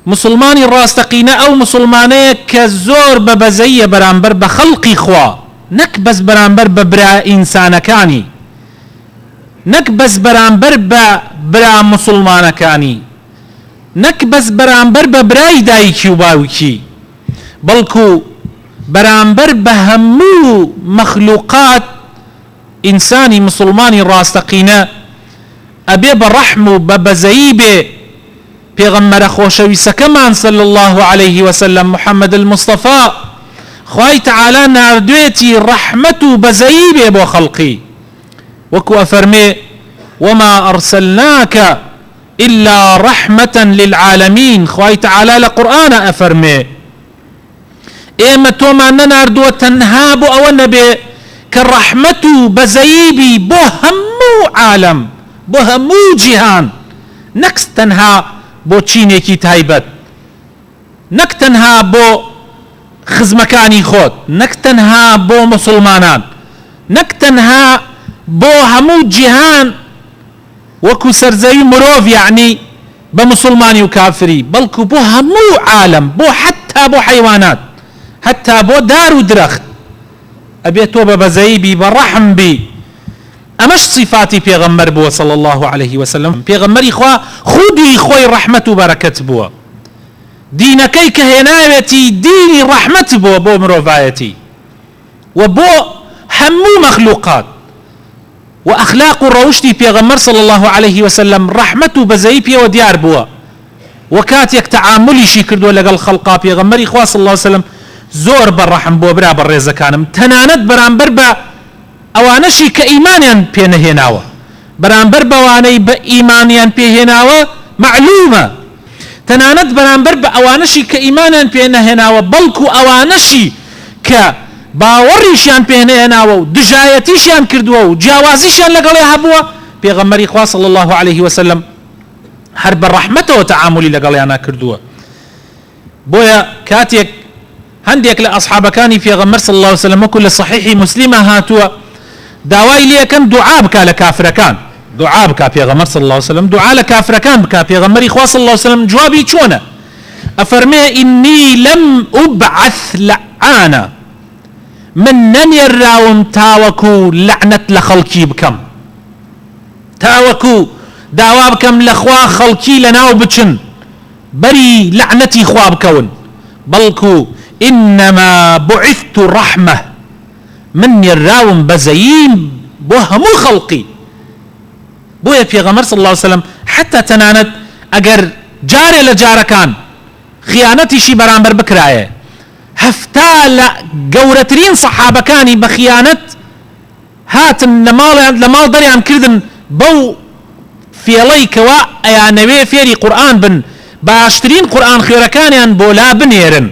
مسلمانی ڕاستەقینە ئەو مسلمانەیە کە زۆر بە بەزەیە بەرامبەر بە خەڵقی خوا، نەک بەس بەرامبەر بە برا ئینسانەکانی، نەک بەس بەرامبەر بە برا مسلمانەکانی، نەک بەس بەرامبەر بە برای دایکی و باوکی، بەڵکو بەرامبەر بە هەموو مەخلوقات ئینسانی مسلمانی ڕاستەقینە ئەبێ بە ڕەحم و بە بەزەیی بێ پێغەمبەرە خۆشەویستەکەمان صلی الله عليه وسلم محەممەد المستەفا خوای تعالی ناردوێتی ڕەحمەت و بەزەیی بێ بۆ خەڵقی، وەکو ئەفەرمێ وما ئەرسەلناکە إلا رحمة للعالمين. خوای تعالی لە قورئانە ئەفەرمێ ئێمە تۆمان نەناردووە تەنها بۆ ئەوە نەبێ کە ڕەحمەت و بەزەیی بۆ هەموو عالم، بۆ هەموو جیهان، نەک تەنها بۆ چینێکی تایبەت، نەک تەنها بۆ خزمەکانی خۆت، نەک تەنها بۆ مسلمانان، نەک تەنها بۆ هەموو جیهان وەکو سەرزەوی مرۆڤ یعنی بە مسلمانی و کافری، بەڵکو بۆ هەموو عالم، بۆ حتا بۆ حیوانات، حتا بۆ دار و درەخت ئەبێت تۆ بە بەزەیی بی، بە ڕەحم بی. ئەمەش صفاتی پێغەمبەر بووە صلی الله عليه وسلم. پێغەمبەری خوا خودی خۆی ڕەحمەت و بەرەکەت بووە، دینەکەی کە هێناوێتی دینی ڕەحمەت بووە بۆ مرۆڤایەتی و بۆ هەموو مەخلوقات، و ئەخلاق و ڕەوشتی پێغەمبەر صلی الله عليه وسلم ڕەحمەت و بەزەیی پێوە دیار بووە، و کاتێک تەعاملیشی کردووە لەگەڵ خەڵقا پێغەمبەری خوا صلی الله عليه وسلم زۆر بەڕەحم بۆ برا بەڕێزەکانم، تەنانەت بەرامبەر بە ئەوانەشی کە ئیمانیان پێنەهێناوە، بەرامبەر بەوانەی بە ئیمانیان پێهێناوە معلومە، تەنانەت بەرامبەر بە ئەوانەشی کە ئیمانیان پێنەهێناوە بەڵکو ئەوانەشی کە باوەڕیشیان پێنەهێناوە و دژایەتیشیان کردووە و جیاوازیشیان لەگەڵێ هەبووە، پێغەمبەری خوا صلی الله عليه وسلم هەر بە ڕەحمەتەوە تەعاملی لەگەڵیانە کردووە. بۆیە کاتێک هەندێک لە ئەصحابەکانی پێغەمبەر صلی الله عليه وسلم وەکو لە صحیحی مسلمە هاتووە داوای لێ یەکەم دوعا بکا لە کافرەکان، دوعا بکا پێغەمبەر صلی الله عليه وسلم، دوعا لە کافرەکان بکا. پێغەمبەری خوا صلی الله عليه وسلم جوابی چۆنە؟ ئەفەرمێ ئینی لەم ئوبعەث لەعانە، من نەنێراوم تاوەکو لەعنەت لە خەڵکی بکەم، تاوەکو داوا بکەم لە خوا خەڵکی لەناو بچن بەری لەعنەتی خوا بکەون، بەڵکو إنما بعثت رحمة، من نێراوم بەزەییم بۆ هەموو خەڵقی. بۆیە پێغەمبەر صلی الله عليه وسلم حتا تەنانەت ئەگەر جارێ لە جارەکان خیانەتیشی بەرامبەر بکرایە، هەفتا لە گەورەترین سەحابەکانی بە خیانەت هاتن لە ماڵ دەریان کردن بەو فێڵەی کەوا ئەیانەوێ فێری قورئان بن، باشترین قورئان خوێرەکانیان بۆ لا بنێرن.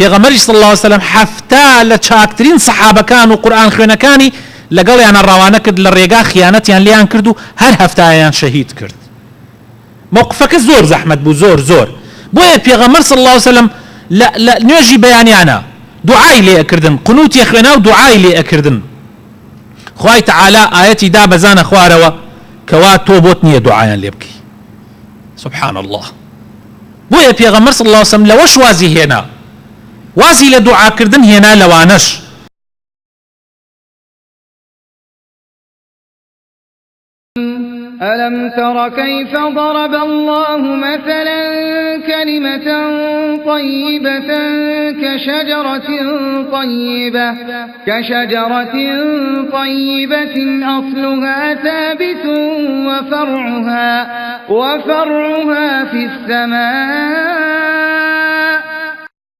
پێغەمبەری صلی الله عليه وسلم هەفتا لە چاکترین سەحابەکان و قورئان خوێنەکانی لەگەڵیانە ڕەوانە کرد، لە ڕێگا خیانەتیان لیان کرد و هەر هەفتایان شەهید کرد. موقفەکە زۆر زەحمەت بوو، زۆر زۆر. بۆیە پێغەمبەر صلی الله عليه وسلم لە نوێژی بەیانیانە دوعای لێ ئەکردن، قنوتی خوێنا و دوعای لێ ئەکردن. خوای تعالی ئاەتی دا بەزانە خوارەوە کەوا تۆ بۆت نییە دوعایان لێ بکەی. سبحان الله. بۆیە پێغەمبەر صلی الله عليه وسلم لەوەش وازی هێنا، وازی لە دوعاکردن هێنا لەوانەش. ألم تر كيف ضرب الله مثلا كلمة طيبة كشجرة طيبة أصلها ثابت وفرعها في السماء